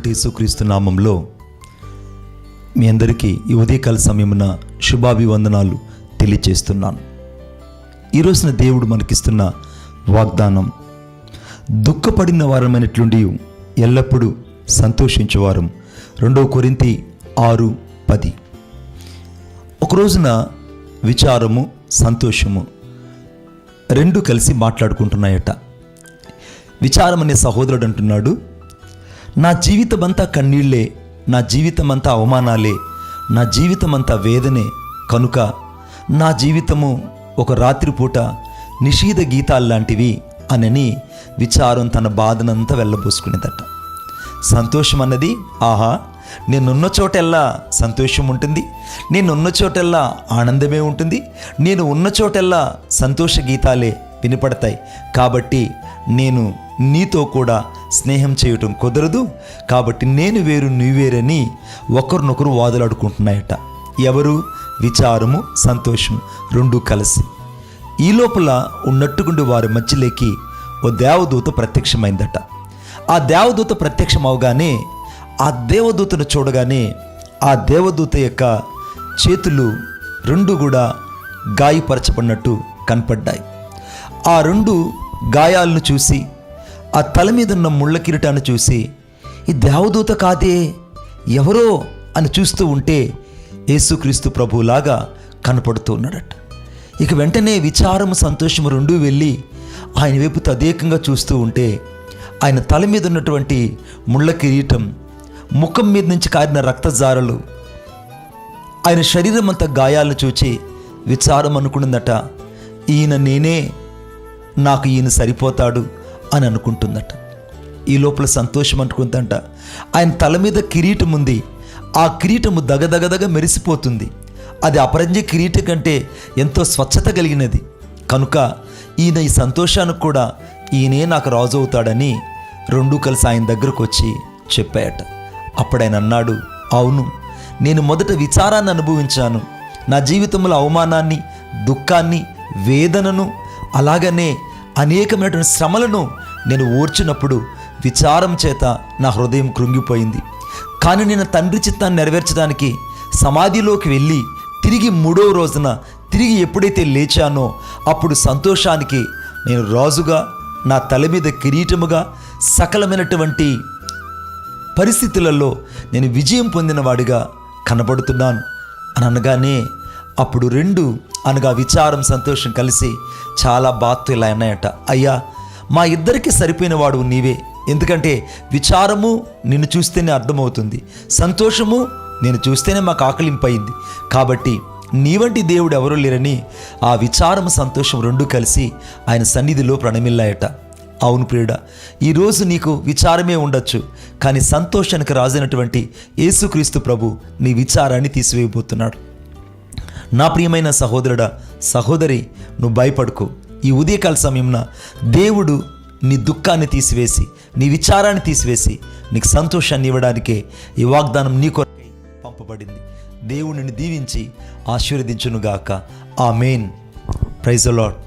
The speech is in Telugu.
ప్రభువైనటువంటి యేసుక్రీస్తు నామంలో మీ అందరికీ ఈ ఉదయకాల సమయమున శుభాభివందనాలు తెలియజేస్తున్నాను. ఈ రోజున దేవుడు మనకిస్తున్న వాగ్దానం, దుఃఖపడిన వారమైనట్లుండి ఎల్లప్పుడూ సంతోషించేవారం. 2 కొరింథీ 6:10. ఒక రోజున విచారము, సంతోషము రెండు కలిసి మాట్లాడుకుంటున్నాయట. విచారం అనే సహోదరుడు అంటున్నాడు, నా జీవితమంతా కన్నీళ్లే, నా జీవితమంతా అవమానాలే, నా జీవితమంతా వేదనే, కనుక నా జీవితము ఒక రాత్రిపూట నిషీధ గీతాల్లాంటివి అనని విచారం తన బాధనంతా వెళ్ళబోసుకునేదట. సంతోషం అన్నది, ఆహా నేనున్న చోటెల్లా సంతోషం ఉంటుంది, నేనున్న చోటెల్లా ఆనందమే ఉంటుంది, నేను ఉన్న చోటెల్లా సంతోష గీతాలే వినపడతాయి, కాబట్టి నేను నీతో కూడా స్నేహం చేయటం కుదరదు, కాబట్టి నేను వేరు నువ్వు వేరని ఒకరినొకరు వాదులాడుకుంటున్నాయట. ఎవరు? విచారము, సంతోషం రెండు కలిసి. ఈ లోపల ఉన్నట్టుకుండి వారి మధ్యలోకి ఓ దేవదూత ప్రత్యక్షమైందట. ఆ దేవదూత ప్రత్యక్షం అవగానే, ఆ దేవదూతను చూడగానే ఆ దేవదూత యొక్క చేతులు రెండు కూడా గాయపరచబడినట్టు కనపడ్డాయి. ఆ 2 గాయాలను చూసి, ఆ తల మీద ఉన్న ముళ్ళ కిరీటాన్ని చూసి, ఈ దేవదూత కాదే ఎవరో అని చూస్తూ ఉంటే యేసుక్రీస్తు ప్రభువులాగా కనపడుతూ ఉన్నాడట. ఇక వెంటనే విచారము, సంతోషము రెండూ వెళ్ళి ఆయన వైపు తదేకంగా చూస్తూ ఉంటే, ఆయన తల మీద ఉన్నటువంటి ముళ్ళ కిరీటం, ముఖం మీద నుంచి కారిన రక్తజారలు, ఆయన శరీరం అంతా గాయాలను చూచి విచారం అనుకుంటుందట, ఈయన నేనే, నాకు ఈయన సరిపోతాడు అని అనుకుంటుందట. ఈ లోపల సంతోషం అనుకుందంట, ఆయన తల మీద కిరీటం ఉంది, ఆ కిరీటము దగదగదగ మెరిసిపోతుంది, అది అపరంజి కిరీటం కంటే ఎంతో స్వచ్ఛత కలిగినది, కనుక ఈయన ఈ సంతోషానికి కూడా ఈయనే నాకు రాజు అవుతాడని 2 కలిసి ఆయన దగ్గరకు వచ్చి చెప్పాయట. అప్పుడు ఆయన అన్నాడు, అవును, నేను మొదట విచారాన్ని అనుభవించాను, నా జీవితంలో అవమానాన్ని, దుఃఖాన్ని, వేదనను, అలాగనే అనేకమైనటువంటి శ్రమలను నేను ఓర్చినప్పుడు విచారం చేత నా హృదయం కృంగిపోయింది. కానీ నేను తండ్రి చిత్తాన్ని నెరవేర్చడానికి సమాధిలోకి వెళ్ళి తిరిగి 3వ రోజున తిరిగి ఎప్పుడైతే లేచానో అప్పుడు సంతోషానికి నేను రాజుగా, నా తల మీద కిరీటముగా, సకలమైనటువంటి పరిస్థితులలో నేను విజయం పొందినవాడిగా కనబడుతున్నాను అని అనగానే, అప్పుడు 2 అనగా విచారం, సంతోషం కలిసి చాలా బాధతో ఇలా అన్నాయట, అయ్యా మా ఇద్దరికి సరిపోయిన వాడు నీవే, ఎందుకంటే విచారము నిన్ను చూస్తేనే అర్థమవుతుంది, సంతోషము నేను చూస్తేనే మాకు ఆకలింపయింది, కాబట్టి నీ వంటి దేవుడు ఎవరూ లేరని ఆ విచారము, సంతోషం రెండు కలిసి ఆయన సన్నిధిలో ప్రణమిల్లాయట. అవును ప్రియుడా, ఈరోజు నీకు విచారమే ఉండొచ్చు, కానీ సంతోషానికి రాజైనటువంటి యేసుక్రీస్తు ప్రభు నీ విచారాన్ని తీసివేయబోతున్నాడు. నా ప్రియమైన సహోదరుడా, సహోదరి, నువ్వు భయపడుకో. ఈ ఉదయకాల సమయంలో దేవుడు నీ దుఃఖాన్ని తీసివేసి, నీ విచారాన్ని తీసివేసి నీకు సంతోషాన్ని ఇవ్వడానికే ఈ వాగ్దానం నీ కొరకై పంపబడింది. దేవుడు నిన్ను దీవించి ఆశీర్వదించునుగాక. ఆమేన్. Praise the lord.